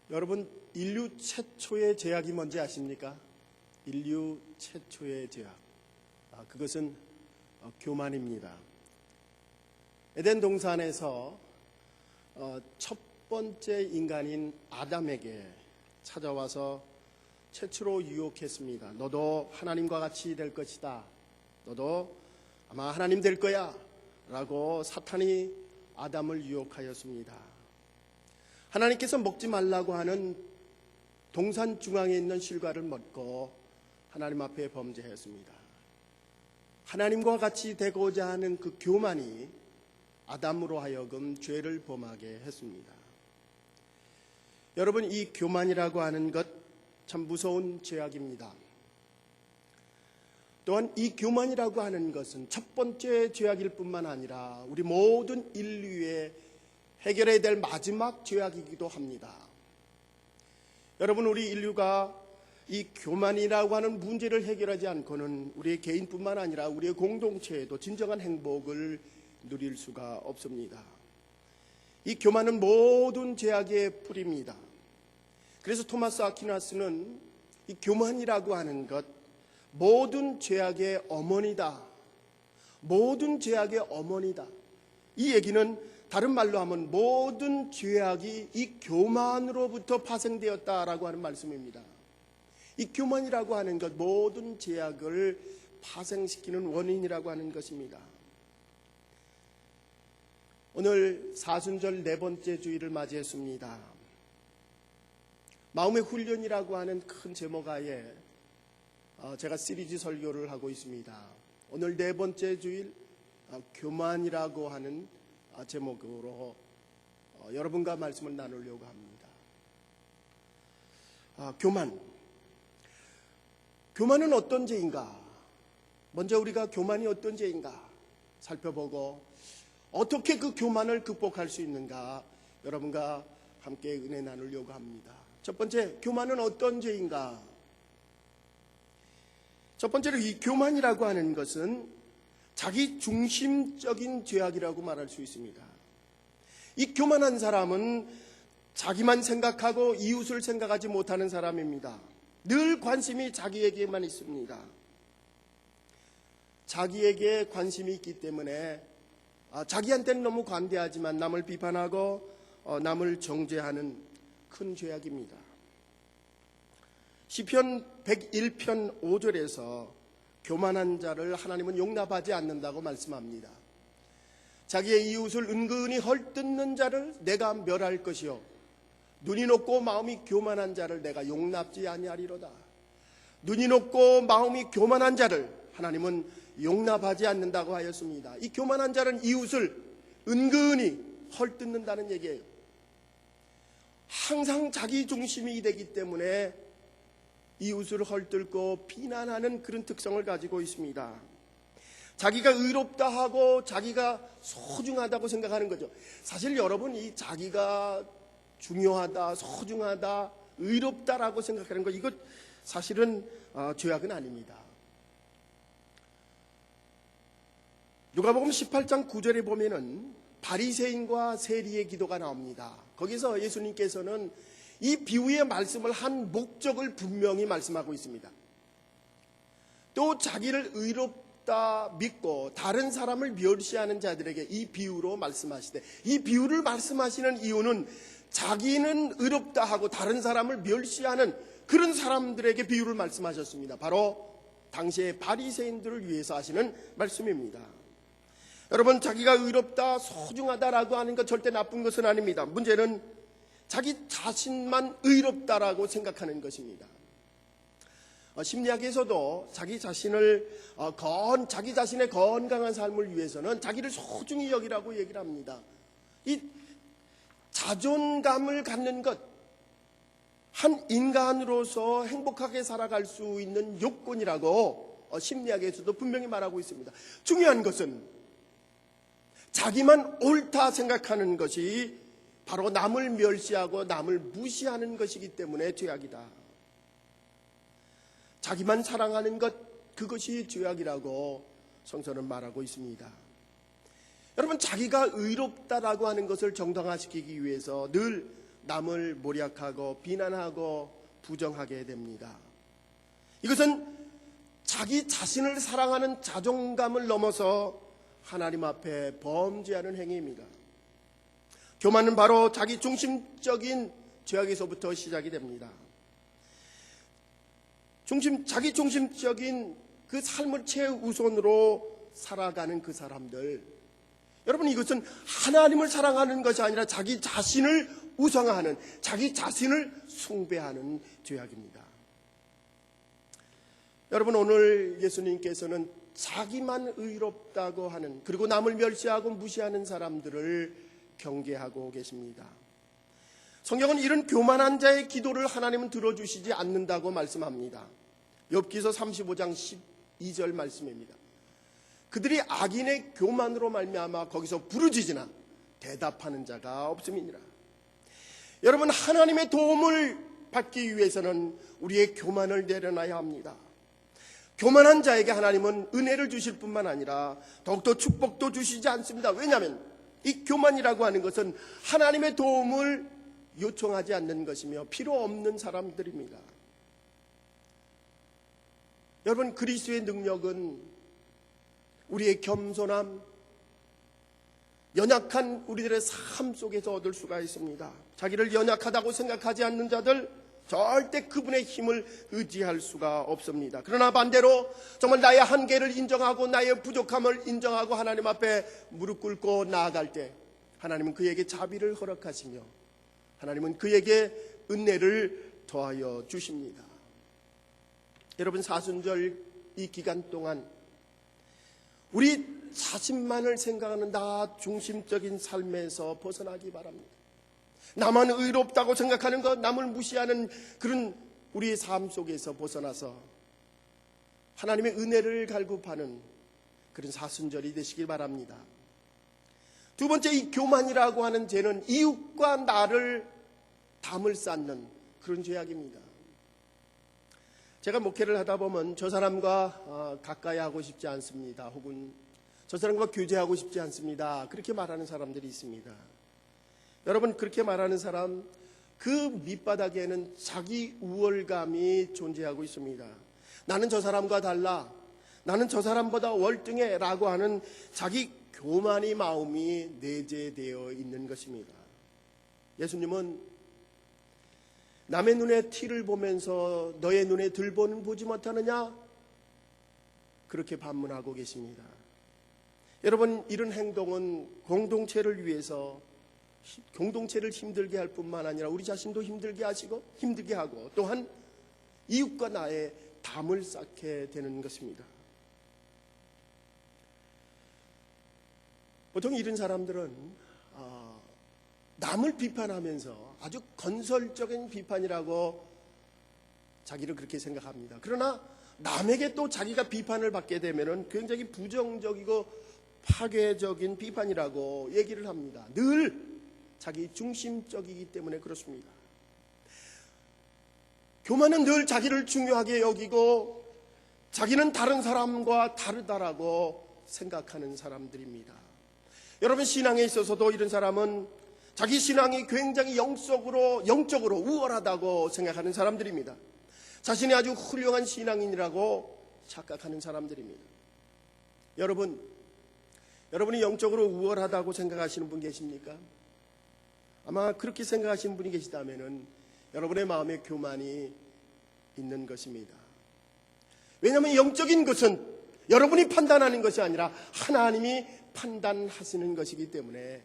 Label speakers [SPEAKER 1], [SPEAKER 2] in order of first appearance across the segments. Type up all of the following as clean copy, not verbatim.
[SPEAKER 1] 여러분, 인류 최초의 죄악이 뭔지 아십니까? 인류 최초의 죄악. 그것은 교만입니다. 에덴 동산에서 첫 번째 인간인 아담에게 찾아와서 최초로 유혹했습니다. 너도 하나님과 같이 될 것이다. 너도 아마 하나님 될 거야. 라고 사탄이 아담을 유혹하였습니다. 하나님께서 먹지 말라고 하는 동산 중앙에 있는 실과를 먹고 하나님 앞에 범죄했습니다. 하나님과 같이 되고자 하는 그 교만이 아담으로 하여금 죄를 범하게 했습니다. 여러분, 이 교만이라고 하는 것 참 무서운 죄악입니다. 또한 이 교만이라고 하는 것은 첫 번째 죄악일 뿐만 아니라 우리 모든 인류의 해결해야 될 마지막 죄악이기도 합니다. 여러분, 우리 인류가 이 교만이라고 하는 문제를 해결하지 않고는 우리의 개인뿐만 아니라 우리의 공동체에도 진정한 행복을 누릴 수가 없습니다. 이 교만은 모든 죄악의 뿌리입니다. 그래서 토마스 아퀴나스는 이 교만이라고 하는 것, 모든 죄악의 어머니다. 모든 죄악의 어머니다. 이 얘기는 다른 말로 하면 모든 죄악이 이 교만으로부터 파생되었다라고 하는 말씀입니다. 이 교만이라고 하는 것, 모든 죄악을 파생시키는 원인이라고 하는 것입니다. 오늘 사순절 네 번째 주일을 맞이했습니다. 마음의 훈련이라고 하는 큰 제목 하에 제가 시리즈 설교를 하고 있습니다. 오늘 네 번째 주일 교만이라고 하는 제목으로 여러분과 말씀을 나누려고 합니다. 교만은 어떤 죄인가? 먼저 우리가 교만이 어떤 죄인가 살펴보고 어떻게 그 교만을 극복할 수 있는가 여러분과 함께 은혜 나누려고 합니다. 첫 번째, 교만은 어떤 죄인가? 첫 번째로 이 교만이라고 하는 것은 자기 중심적인 죄악이라고 말할 수 있습니다. 이 교만한 사람은 자기만 생각하고 이웃을 생각하지 못하는 사람입니다. 늘 관심이 자기에게만 있습니다. 자기에게 관심이 있기 때문에 자기한테는 너무 관대하지만 남을 비판하고 남을 정죄하는 큰 죄악입니다. 시편 101편 5절에서 교만한 자를 하나님은 용납하지 않는다고 말씀합니다. 자기의 이웃을 은근히 헐뜯는 자를 내가 멸할 것이요 눈이 높고 마음이 교만한 자를 내가 용납지 아니하리로다. 눈이 높고 마음이 교만한 자를 하나님은 용납하지 않는다고 하였습니다. 이 교만한 자는 이웃을 은근히 헐뜯는다는 얘기예요. 항상 자기 중심이 되기 때문에 이웃을 헐뜯고 비난하는 그런 특성을 가지고 있습니다. 자기가 의롭다 하고 자기가 소중하다고 생각하는 거죠. 사실 여러분, 이 자기가 중요하다, 소중하다, 의롭다라고 생각하는 것, 이것 사실은 죄악은 아닙니다. 누가복음 18장 9절에 보면은 바리새인과 세리의 기도가 나옵니다. 거기서 예수님께서는 이 비유의 말씀을 한 목적을 분명히 말씀하고 있습니다. 또 자기를 의롭다 믿고 다른 사람을 멸시하는 자들에게 이 비유로 말씀하시되, 이 비유를 말씀하시는 이유는 자기는 의롭다 하고 다른 사람을 멸시하는 그런 사람들에게 비유를 말씀하셨습니다. 바로 당시의 바리새인들을 위해서 하시는 말씀입니다. 여러분, 자기가 의롭다, 소중하다라고 하는 것 절대 나쁜 것은 아닙니다. 문제는 자기 자신만 의롭다라고 생각하는 것입니다. 심리학에서도 자기 자신의 건강한 삶을 위해서는 자기를 소중히 여기라고 얘기를 합니다. 이 자존감을 갖는 것, 한 인간으로서 행복하게 살아갈 수 있는 요건이라고 심리학에서도 분명히 말하고 있습니다. 중요한 것은 자기만 옳다 생각하는 것이 바로 남을 멸시하고 남을 무시하는 것이기 때문에 죄악이다. 자기만 사랑하는 것, 그것이 죄악이라고 성서는 말하고 있습니다. 여러분, 자기가 의롭다라고 하는 것을 정당화시키기 위해서 늘 남을 모략하고 비난하고 부정하게 됩니다. 이것은 자기 자신을 사랑하는 자존감을 넘어서 하나님 앞에 범죄하는 행위입니다. 교만은 바로 자기 중심적인 죄악에서부터 시작이 됩니다. 자기 중심적인 그 삶을 최우선으로 살아가는 그 사람들, 여러분, 이것은 하나님을 사랑하는 것이 아니라 자기 자신을 우상화하는, 자기 자신을 숭배하는 죄악입니다. 여러분, 오늘 예수님께서는 자기만 의롭다고 하는, 그리고 남을 멸시하고 무시하는 사람들을 경계하고 계십니다. 성경은 이런 교만한 자의 기도를 하나님은 들어주시지 않는다고 말씀합니다. 욥기서 35장 12절 말씀입니다. 그들이 악인의 교만으로 말미암아 거기서 부르짖으나 대답하는 자가 없음이니라. 여러분, 하나님의 도움을 받기 위해서는 우리의 교만을 내려놔야 합니다. 교만한 자에게 하나님은 은혜를 주실 뿐만 아니라 더욱더 축복도 주시지 않습니다. 왜냐하면 이 교만이라고 하는 것은 하나님의 도움을 요청하지 않는 것이며 필요 없는 사람들입니다. 여러분, 그리스도의 능력은 우리의 겸손함, 연약한 우리들의 삶 속에서 얻을 수가 있습니다. 자기를 연약하다고 생각하지 않는 자들, 절대 그분의 힘을 의지할 수가 없습니다. 그러나 반대로 정말 나의 한계를 인정하고 나의 부족함을 인정하고 하나님 앞에 무릎 꿇고 나아갈 때 하나님은 그에게 자비를 허락하시며 하나님은 그에게 은혜를 더하여 주십니다. 여러분, 사순절 이 기간 동안 우리 자신만을 생각하는 나 중심적인 삶에서 벗어나기 바랍니다. 나만 의롭다고 생각하는 것, 남을 무시하는 그런 우리의 삶 속에서 벗어나서 하나님의 은혜를 갈급하는 그런 사순절이 되시길 바랍니다. 두 번째, 이 교만이라고 하는 죄는 이웃과 나를 담을 쌓는 그런 죄악입니다. 제가 목회를 하다 보면 저 사람과 가까이 하고 싶지 않습니다. 혹은 저 사람과 교제하고 싶지 않습니다. 그렇게 말하는 사람들이 있습니다. 여러분, 그렇게 말하는 사람, 그 밑바닥에는 자기 우월감이 존재하고 있습니다. 나는 저 사람과 달라, 나는 저 사람보다 월등해 라고 하는 자기 교만의 마음이 내재되어 있는 것입니다. 예수님은 남의 눈에 티를 보면서 너의 눈에 들보는 보지 못하느냐? 그렇게 반문하고 계십니다. 여러분, 이런 행동은 공동체를 위해서 공동체를 힘들게 할 뿐만 아니라 우리 자신도 힘들게 하고 또한 이웃과 나의 담을 쌓게 되는 것입니다. 보통 이런 사람들은 남을 비판하면서 아주 건설적인 비판이라고 자기를 그렇게 생각합니다. 그러나 남에게 또 자기가 비판을 받게 되면 굉장히 부정적이고 파괴적인 비판이라고 얘기를 합니다. 늘 자기 중심적이기 때문에 그렇습니다. 교만은 늘 자기를 중요하게 여기고 자기는 다른 사람과 다르다라고 생각하는 사람들입니다. 여러분, 신앙에 있어서도 이런 사람은 자기 신앙이 굉장히 영적으로 우월하다고 생각하는 사람들입니다. 자신이 아주 훌륭한 신앙인이라고 착각하는 사람들입니다. 여러분이 영적으로 우월하다고 생각하시는 분 계십니까? 아마 그렇게 생각하시는 분이 계시다면 여러분의 마음에 교만이 있는 것입니다. 왜냐하면 영적인 것은 여러분이 판단하는 것이 아니라 하나님이 판단하시는 것이기 때문에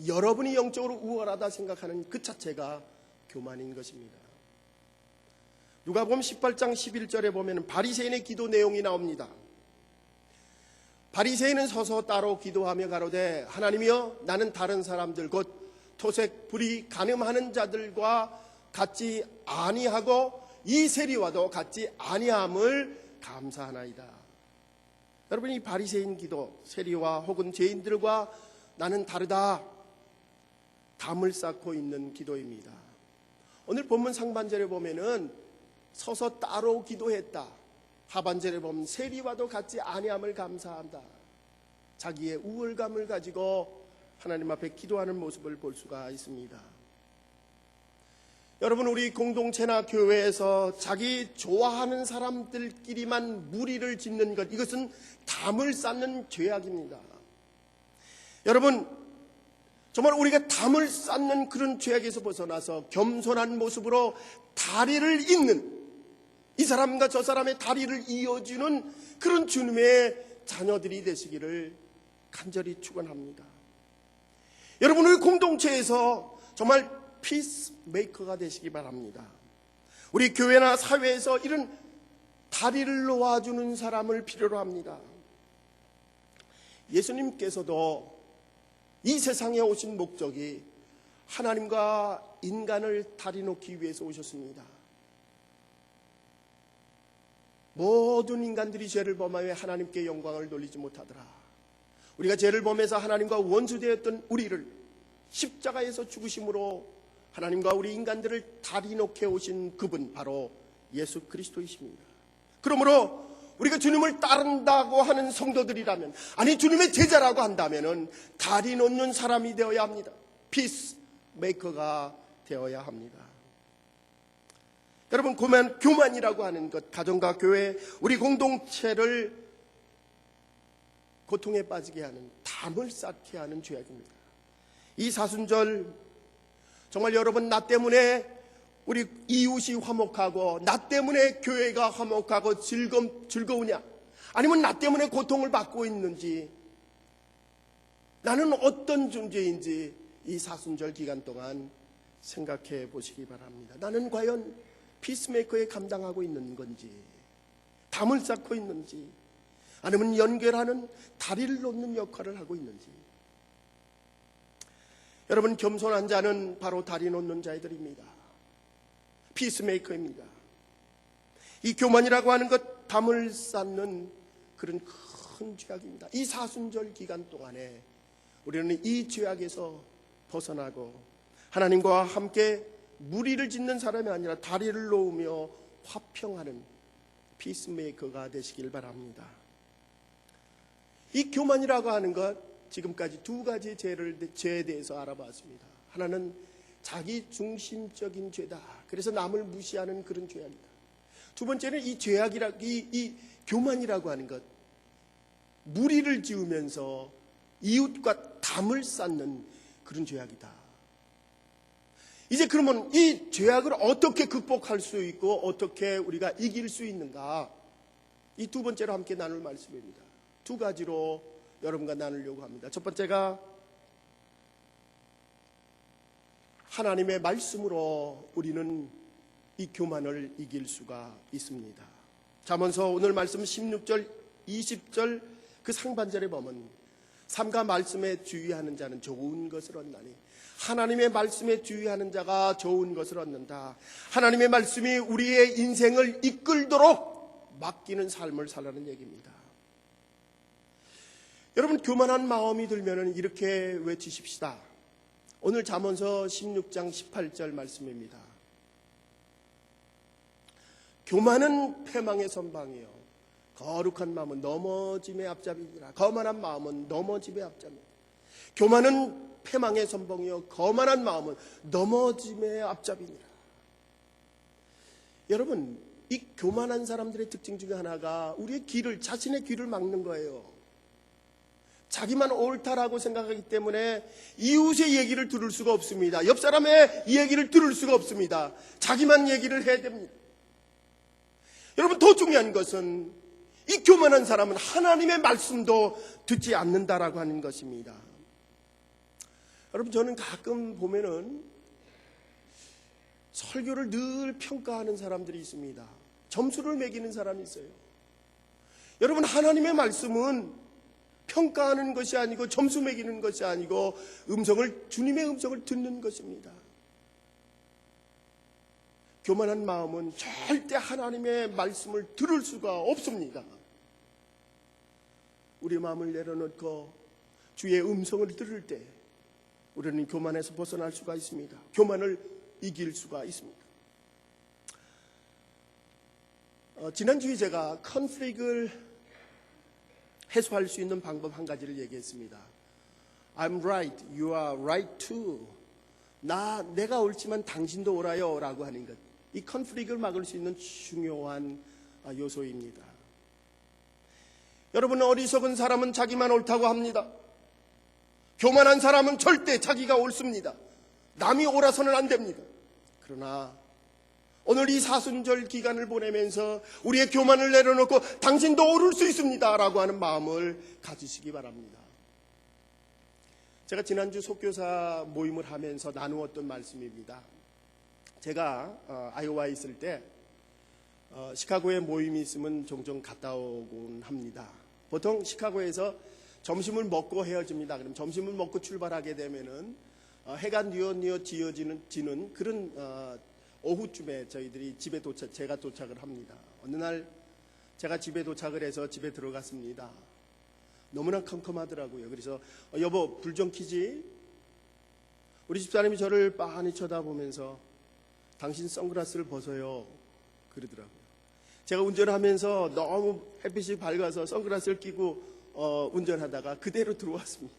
[SPEAKER 1] 여러분이 영적으로 우월하다 생각하는 그 자체가 교만인 것입니다. 누가복음 18장 11절에 보면 바리새인의 기도 내용이 나옵니다. 바리새인은 서서 따로 기도하며 가로되 하나님이여, 나는 다른 사람들 곧 토색, 불의, 간음하는 자들과 같지 아니하고 이 세리와도 같지 아니함을 감사하나이다. 여러분, 이 바리새인 기도, 세리와 혹은 죄인들과 나는 다르다, 담을 쌓고 있는 기도입니다. 오늘 본문 상반절에 보면은 서서 따로 기도했다, 하반절에 보면 세리와도 같지 아니함을 감사한다. 자기의 우월감을 가지고 하나님 앞에 기도하는 모습을 볼 수가 있습니다. 여러분, 우리 공동체나 교회에서 자기 좋아하는 사람들끼리만 무리를 짓는 것, 이것은 담을 쌓는 죄악입니다. 여러분, 정말 우리가 담을 쌓는 그런 죄악에서 벗어나서 겸손한 모습으로 다리를 잇는, 이 사람과 저 사람의 다리를 이어주는 그런 주님의 자녀들이 되시기를 간절히 축원합니다. 여러분, 우리 공동체에서 정말 피스메이커가 되시기 바랍니다. 우리 교회나 사회에서 이런 다리를 놓아주는 사람을 필요로 합니다. 예수님께서도 이 세상에 오신 목적이 하나님과 인간을 다리 놓기 위해서 오셨습니다. 모든 인간들이 죄를 범하여 하나님께 영광을 돌리지 못하더라. 우리가 죄를 범해서 하나님과 원수되었던 우리를 십자가에서 죽으심으로 하나님과 우리 인간들을 다리 놓게 오신 그분, 바로 예수 그리스도이십니다. 그러므로 우리가 주님을 따른다고 하는 성도들이라면, 아니 주님의 제자라고 한다면 다리 놓는 사람이 되어야 합니다. 피스메이커가 되어야 합니다. 여러분, 교만이라고 하는 것, 가정과 교회, 우리 공동체를 고통에 빠지게 하는, 담을 쌓게 하는 죄악입니다. 이 사순절, 정말 여러분, 나 때문에 우리 이웃이 화목하고, 나 때문에 교회가 화목하고 즐거우냐? 아니면 나 때문에 고통을 받고 있는지, 나는 어떤 존재인지 이 사순절 기간 동안 생각해 보시기 바랍니다. 나는 과연 피스메이커에 감당하고 있는 건지, 담을 쌓고 있는지, 아니면 연결하는, 다리를 놓는 역할을 하고 있는지. 여러분, 겸손한 자는 바로 다리 놓는 자들입니다. 피스메이커입니다. 이 교만이라고 하는 것, 담을 쌓는 그런 큰 죄악입니다. 이 사순절 기간 동안에 우리는 이 죄악에서 벗어나고 하나님과 함께 무리를 짓는 사람이 아니라 다리를 놓으며 화평하는 피스메이커가 되시길 바랍니다. 이 교만이라고 하는 것, 지금까지 두 가지 죄에 대해서 알아봤습니다. 하나는 자기 중심적인 죄다. 그래서 남을 무시하는 그런 죄악이다. 두 번째는 이 교만이라고 하는 것, 무리를 지으면서 이웃과 담을 쌓는 그런 죄악이다. 이제 그러면 이 죄악을 어떻게 극복할 수 있고 어떻게 우리가 이길 수 있는가? 이 두 번째로 함께 나눌 말씀입니다. 두 가지로 여러분과 나누려고 합니다. 첫 번째가 하나님의 말씀으로 우리는 이 교만을 이길 수가 있습니다. 잠언서 오늘 말씀 16절, 20절 그 상반절에 보면 삼가 말씀에 주의하는 자는 좋은 것을 얻나니, 하나님의 말씀에 주의하는 자가 좋은 것을 얻는다. 하나님의 말씀이 우리의 인생을 이끌도록 맡기는 삶을 살라는 얘기입니다. 여러분, 교만한 마음이 들면 이렇게 외치십시다. 오늘 잠언서 16장 18절 말씀입니다. 교만은 패망의 선방이요 거룩한 마음은 넘어짐의 앞잡이니라. 거만한 마음은 넘어짐의 앞잡이니라. 교만은 패망의 선봉이요 거만한 마음은 넘어짐의 앞잡이니라. 여러분, 이 교만한 사람들의 특징 중에 하나가 우리의 자신의 귀를 막는 거예요. 자기만 옳다라고 생각하기 때문에 이웃의 얘기를 들을 수가 없습니다. 옆 사람의 얘기를 들을 수가 없습니다. 자기만 얘기를 해야 됩니다. 여러분, 더 중요한 것은 이 교만한 사람은 하나님의 말씀도 듣지 않는다라고 하는 것입니다. 여러분, 저는 가끔 보면은 설교를 늘 평가하는 사람들이 있습니다. 점수를 매기는 사람이 있어요. 여러분, 하나님의 말씀은 평가하는 것이 아니고 점수 매기는 것이 아니고 주님의 음성을 듣는 것입니다. 교만한 마음은 절대 하나님의 말씀을 들을 수가 없습니다. 우리 마음을 내려놓고 주의 음성을 들을 때 우리는 교만에서 벗어날 수가 있습니다. 교만을 이길 수가 있습니다. 지난주에 제가 컨플릭트를 해소할 수 있는 방법 한 가지를 얘기했습니다. I'm right, you are right too. 내가 옳지만 당신도 옳아요 라고 하는 것, 이 컨플릭트를 막을 수 있는 중요한 요소입니다. 여러분, 어리석은 사람은 자기만 옳다고 합니다. 교만한 사람은 절대 자기가 옳습니다. 남이 옳아서는 안 됩니다. 그러나 오늘 이 사순절 기간을 보내면서 우리의 교만을 내려놓고 당신도 오를 수 있습니다 라고 하는 마음을 가지시기 바랍니다. 제가 지난주 속교사 모임을 하면서 나누었던 말씀입니다. 제가 아이오와에 있을 때 시카고에 모임이 있으면 종종 갔다 오곤 합니다. 보통 시카고에서 점심을 먹고 헤어집니다. 그럼 점심을 먹고 출발하게 되면은 해가 뉘어 지는 그런 오후쯤에 저희들이 제가 도착을 합니다. 어느 날 제가 집에 도착을 해서 집에 들어갔습니다. 너무나 컴컴하더라고요. 그래서 여보, 불 좀 켜지? 우리 집사람이 저를 빤히 쳐다보면서 당신 선글라스를 벗어요 그러더라고요. 제가 운전하면서 너무 햇빛이 밝아서 선글라스를 끼고 운전하다가 그대로 들어왔습니다.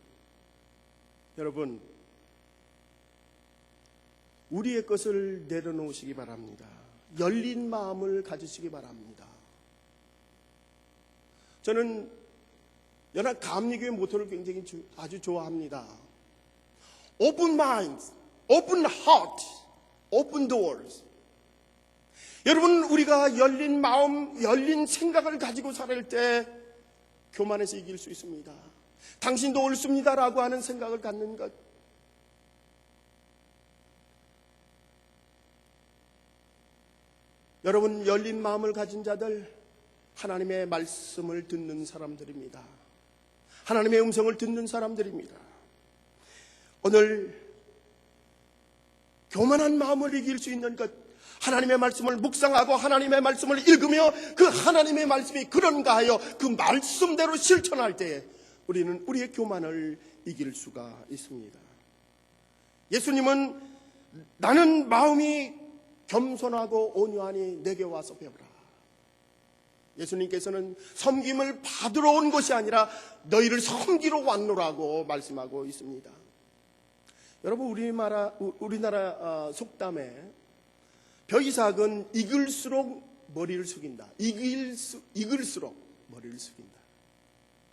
[SPEAKER 1] 여러분, 우리의 것을 내려놓으시기 바랍니다. 열린 마음을 가지시기 바랍니다. 저는 연합 감리교회 모토를 굉장히 아주 좋아합니다. Open minds, open heart, open doors. 여러분, 우리가 열린 마음, 열린 생각을 가지고 살을 때 교만에서 이길 수 있습니다. 당신도 옳습니다라고 하는 생각을 갖는 것. 여러분, 열린 마음을 가진 자들, 하나님의 말씀을 듣는 사람들입니다. 하나님의 음성을 듣는 사람들입니다. 오늘 교만한 마음을 이길 수 있는 것, 하나님의 말씀을 묵상하고 하나님의 말씀을 읽으며 그 하나님의 말씀이 그런가 하여 그 말씀대로 실천할 때에 우리는 우리의 교만을 이길 수가 있습니다. 예수님은 나는 마음이 겸손하고 온유하니 내게 와서 배우라. 예수님께서는 섬김을 받으러 온 것이 아니라 너희를 섬기러 왔노라고 말씀하고 있습니다. 여러분, 우리나라 속담에 벽이 작은 익을수록 머리를 숙인다. 익을수록 머리를 숙인다.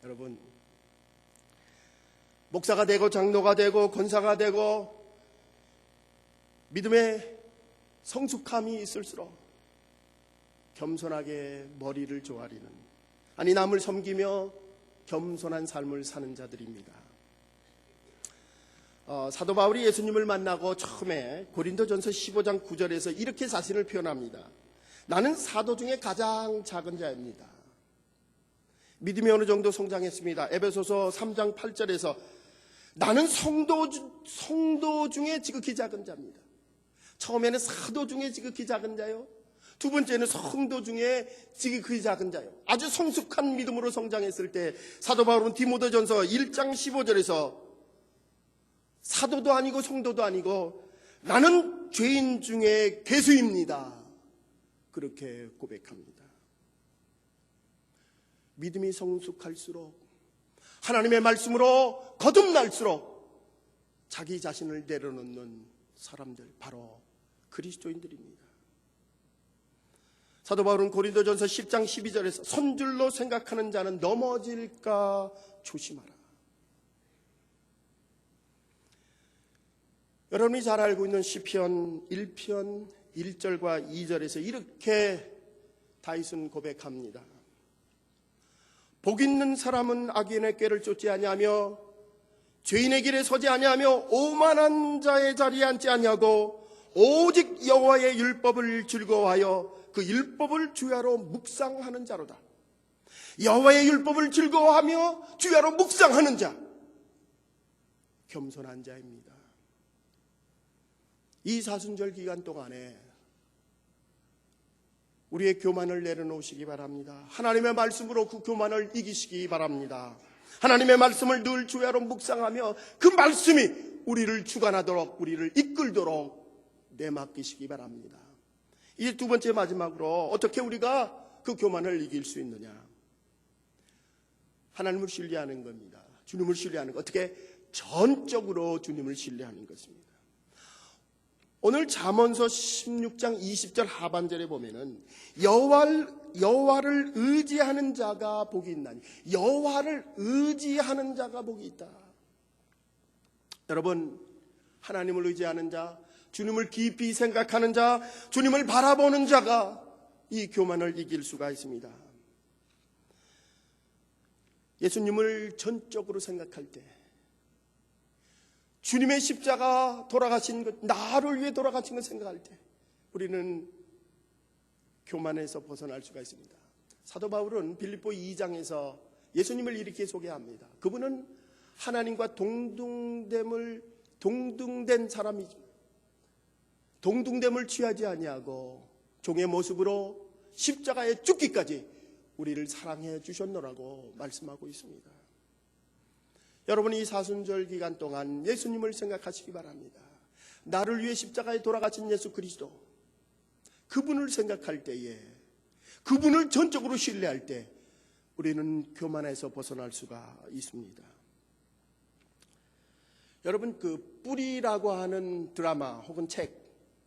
[SPEAKER 1] 여러분, 목사가 되고 장로가 되고 권사가 되고 믿음의 성숙함이 있을수록 겸손하게 머리를 조아리는, 아니 남을 섬기며 겸손한 삶을 사는 자들입니다. 사도 바울이 예수님을 만나고 처음에 고린도전서 15장 9절에서 이렇게 자신을 표현합니다. 나는 사도 중에 가장 작은 자입니다. 믿음이 어느 정도 성장했습니다. 에베소서 3장 8절에서 나는 성도 중에 지극히 작은 자입니다. 처음에는 사도 중에 지극히 작은 자요, 두 번째는 성도 중에 지극히 작은 자요. 아주 성숙한 믿음으로 성장했을 때 사도 바울은 디모데전서 1장 15절에서 사도도 아니고 성도도 아니고 나는 죄인 중에 괴수입니다, 그렇게 고백합니다. 믿음이 성숙할수록, 하나님의 말씀으로 거듭날수록 자기 자신을 내려놓는 사람들, 바로 그리스도인들입니다. 사도 바울은 고린도전서 10장 12절에서 손줄로 생각하는 자는 넘어질까 조심하라. 여러분이 잘 알고 있는 시편 1편 1절과 2절에서 이렇게 다윗은 고백합니다. 복 있는 사람은 악인의 꾀를 쫓지 아니하며 죄인의 길에 서지 아니하며 오만한 자의 자리에 앉지 아니하고 오직 여호와의 율법을 즐거워하여 그 율법을 주야로 묵상하는 자로다. 여호와의 율법을 즐거워하며 주야로 묵상하는 자, 겸손한 자입니다. 이 사순절 기간 동안에 우리의 교만을 내려놓으시기 바랍니다. 하나님의 말씀으로 그 교만을 이기시기 바랍니다. 하나님의 말씀을 늘 주야로 묵상하며 그 말씀이 우리를 주관하도록, 우리를 이끌도록 내맡기시기 바랍니다. 이제 두 번째, 마지막으로 어떻게 우리가 그 교만을 이길 수 있느냐? 하나님을 신뢰하는 겁니다. 주님을 신뢰하는 것. 어떻게? 전적으로 주님을 신뢰하는 것입니다. 오늘 잠언서 16장 20절 하반절에 보면은 여호와를 의지하는 자가 복이 있나니, 여호와를 의지하는 자가 복이 있다. 여러분, 하나님을 의지하는 자, 주님을 깊이 생각하는 자, 주님을 바라보는 자가 이 교만을 이길 수가 있습니다. 예수님을 전적으로 생각할 때, 주님의 십자가 돌아가신 것, 나를 위해 돌아가신 것 생각할 때 우리는 교만에서 벗어날 수가 있습니다. 사도 바울은 빌립보 2장에서 예수님을 이렇게 소개합니다. 그분은 하나님과 동등된 사람이죠. 동등됨을 취하지 아니하고 종의 모습으로 십자가에 죽기까지 우리를 사랑해 주셨노라고 말씀하고 있습니다. 여러분, 이 사순절 기간 동안 예수님을 생각하시기 바랍니다. 나를 위해 십자가에 돌아가신 예수 그리스도, 그분을 생각할 때에, 그분을 전적으로 신뢰할 때 우리는 교만에서 벗어날 수가 있습니다. 여러분, 그 뿌리라고 하는 드라마 혹은 책,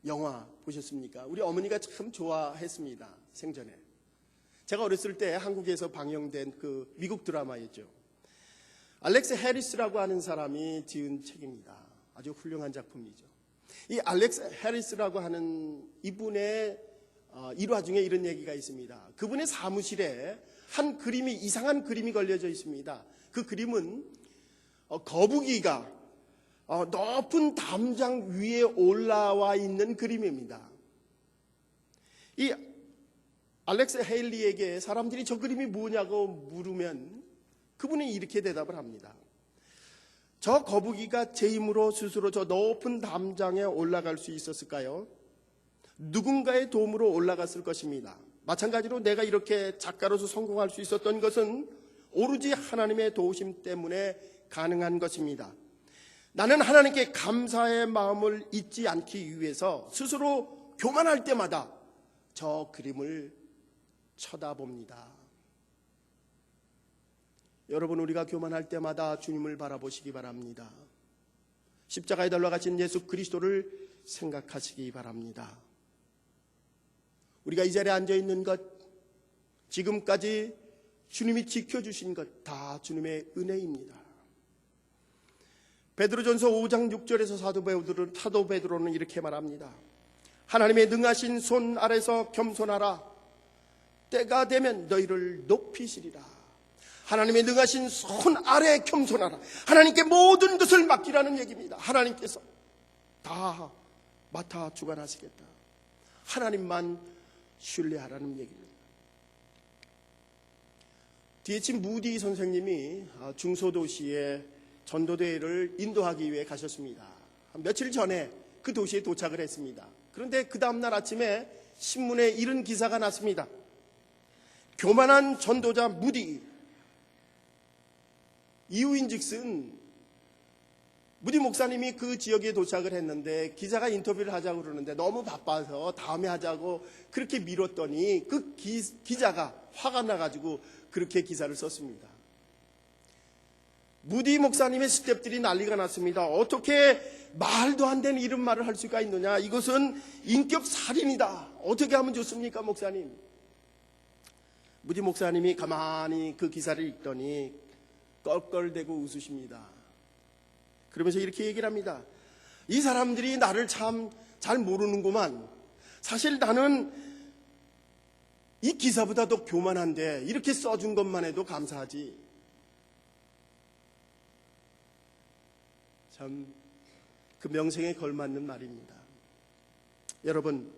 [SPEAKER 1] 영화 보셨습니까? 우리 어머니가 참 좋아했습니다. 생전에. 제가 어렸을 때 한국에서 방영된 그 미국 드라마였죠. 알렉스 해리스라고 하는 사람이 지은 책입니다. 아주 훌륭한 작품이죠. 이 알렉스 해리스라고 하는 이분의 일화 중에 이런 얘기가 있습니다. 그분의 사무실에 한 그림이, 이상한 그림이 걸려져 있습니다. 그 그림은 거북이가 높은 담장 위에 올라와 있는 그림입니다. 이 알렉스 헤일리에게 사람들이 저 그림이 뭐냐고 물으면 그분이 이렇게 대답을 합니다. 저 거북이가 제 힘으로 스스로 저 높은 담장에 올라갈 수 있었을까요? 누군가의 도움으로 올라갔을 것입니다. 마찬가지로 내가 이렇게 작가로서 성공할 수 있었던 것은 오로지 하나님의 도우심 때문에 가능한 것입니다. 나는 하나님께 감사의 마음을 잊지 않기 위해서 스스로 교만할 때마다 저 그림을 쳐다봅니다. 여러분, 우리가 교만할 때마다 주님을 바라보시기 바랍니다. 십자가에 달려가신 예수 그리스도를 생각하시기 바랍니다. 우리가 이 자리에 앉아있는 것, 지금까지 주님이 지켜주신 것 다 주님의 은혜입니다. 베드로전서 5장 6절에서 사도 베드로는 이렇게 말합니다. 하나님의 능하신 손 아래서 겸손하라. 때가 되면 너희를 높이시리라. 하나님의 능하신 손 아래 겸손하라. 하나님께 모든 것을 맡기라는 얘기입니다. 하나님께서 다 맡아 주관하시겠다. 하나님만 신뢰하라는 얘기입니다. D.H. 무디 선생님이 중소도시에 전도대회를 인도하기 위해 가셨습니다. 며칠 전에 그 도시에 도착을 했습니다. 그런데 그 다음날 아침에 신문에 이런 기사가 났습니다. 교만한 전도자 무디, 이유인즉슨 무디 목사님이 그 지역에 도착을 했는데 기자가 인터뷰를 하자고 그러는데 너무 바빠서 다음에 하자고 그렇게 미뤘더니 그 기자가 화가 나가지고 그렇게 기사를 썼습니다. 무디 목사님의 스태프들이 난리가 났습니다. 어떻게 말도 안 되는 이런 말을 할 수가 있느냐. 이것은 인격 살인이다. 어떻게 하면 좋습니까, 목사님? 무디 목사님이 가만히 그 기사를 읽더니 껄껄대고 웃으십니다. 그러면서 이렇게 얘기를 합니다. 이 사람들이 나를 참 잘 모르는구만. 사실 나는 이 기사보다 더 교만한데 이렇게 써준 것만 해도 감사하지. 참 그 명성에 걸맞는 말입니다. 여러분,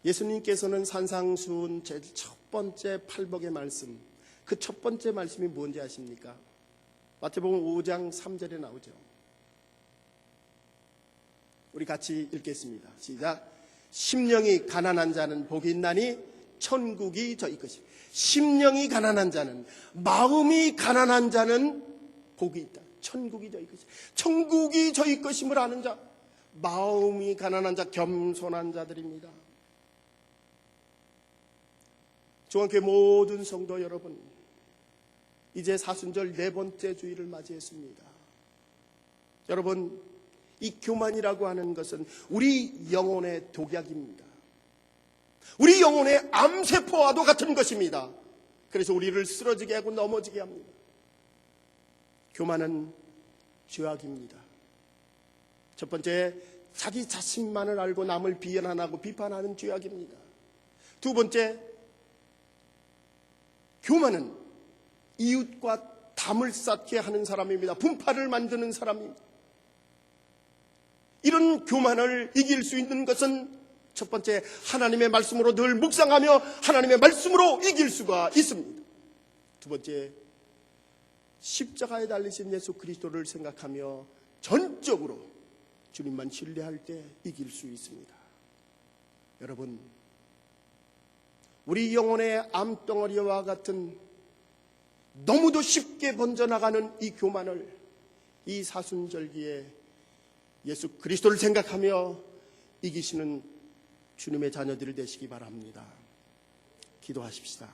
[SPEAKER 1] 예수님께서는 산상수훈 제일 첫 번째 팔복의 말씀, 그 첫 번째 말씀이 뭔지 아십니까? 마태복음 5장 3절에 나오죠. 우리 같이 읽겠습니다. 시작. 심령이 가난한 자는 복이 있나니 천국이 저희 것이다. 심령이 가난한 자는, 마음이 가난한 자는 복이 있다. 천국이 저희 것이다. 천국이 저희 것임을 아는 자, 마음이 가난한 자, 겸손한 자들입니다. 중앙교회 모든 성도 여러분, 이제 사순절 네 번째 주일을 맞이했습니다. 여러분, 이 교만이라고 하는 것은 우리 영혼의 독약입니다. 우리 영혼의 암세포와도 같은 것입니다. 그래서 우리를 쓰러지게 하고 넘어지게 합니다. 교만은 죄악입니다. 첫 번째, 자기 자신만을 알고 남을 비난하고 비판하는 죄악입니다. 두 번째, 교만은 이웃과 담을 쌓게 하는 사람입니다. 분파를 만드는 사람입니다. 이런 교만을 이길 수 있는 것은 첫 번째, 하나님의 말씀으로 늘 묵상하며 하나님의 말씀으로 이길 수가 있습니다. 두 번째, 십자가에 달리신 예수 그리스도를 생각하며 전적으로 주님만 신뢰할 때 이길 수 있습니다. 여러분, 우리 영혼의 암덩어리와 같은 너무도 쉽게 번져나가는 이 교만을 이 사순절기에 예수 그리스도를 생각하며 이기시는 주님의 자녀들이 되시기 바랍니다. 기도하십시다.